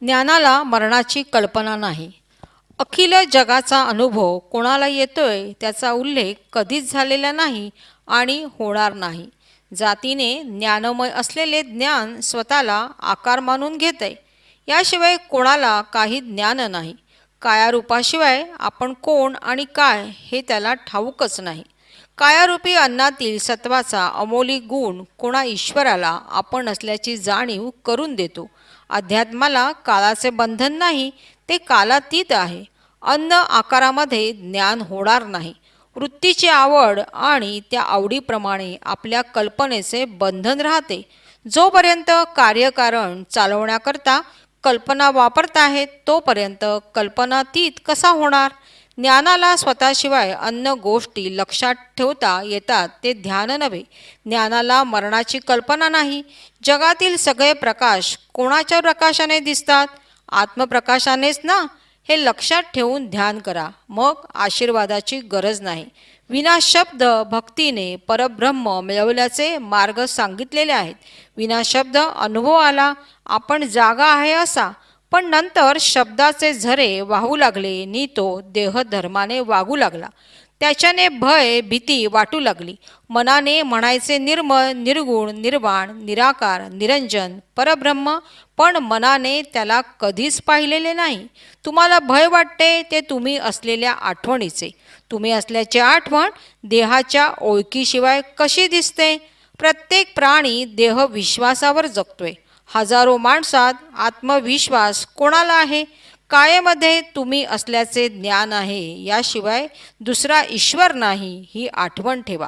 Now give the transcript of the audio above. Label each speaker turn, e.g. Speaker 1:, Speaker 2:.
Speaker 1: ज्ञानाला मरणाची कल्पना नाही. अखिल जगाचा अनुभव कोणाला येतोय त्याचा उल्लेख कधीच झालेला नाही आणि होणार नाही. जातीने ज्ञानमय असलेले ज्ञान स्वतःला आकार मानून घेते. याशिवाय कोणाला काही ज्ञान नाही. कायारूपाशिवाय आपण कोण आणि काय हे त्याला ठाऊकच नाही. कायारूपी अन्नातील सत्वाचा अमोली गुण कोणा ईश्वराला आपण असल्याची जाणीव करून देतो. अध्यात्माला काळाचे बंधन नाही, ते कालातीत आहे. अन्न आकारामध्ये ज्ञान होणार नाही. वृत्तीची आवड आणि त्या आवडीप्रमाणे आपल्या कल्पनेचे बंधन राहते. जोपर्यंत कार्यकारण चालवण्याकरता कल्पना वापरताहेत तोपर्यंत कल्पनातीत कसा होणार? ज्ञानाला स्वतःशिवाय अन्न गोष्टी लक्षात ठेवता येतात ते ध्यान नव्हे. ज्ञानाला मरणाची कल्पना नाही. जगातील सगळे प्रकाश कोणाच्या प्रकाशाने दिसतात? आत्मप्रकाशानेच ना. हे लक्षात ठेवून ध्यान करा. मग आशीर्वादाची गरज नाही. विना शब्द भक्तीने परब्रह्म मिळवल्याचे मार्ग सांगितलेले आहेत. विना शब्द अनुभव आला, आपण जागा आहे असा. पण नंतर शब्दाचे झरे वाहू लागले नि तो देहधर्माने वागू लागला. त्याच्याने भय भीती वाटू लागली. मनाने म्हणायचे निर्मळ, निर्गुण, निर्वाण, निराकार, निरंजन, परब्रह्म, पण मनाने त्याला कधीच पाहिलेले नाही. तुम्हाला भय वाटते ते तुम्ही असलेल्या आठवणीचे. तुम्ही असल्याची आठवण देहाच्या ओळखीशिवाय कशी दिसते? प्रत्येक प्राणी देहविश्वासावर जगतोय. हजारो माणसात आत्मविश्वास कोणाला आहे? कायेमध्ये तुम्ही असल्याचे ज्ञान आहे. याशिवाय दुसरा ईश्वर नाही, ही आठवण ठेवा.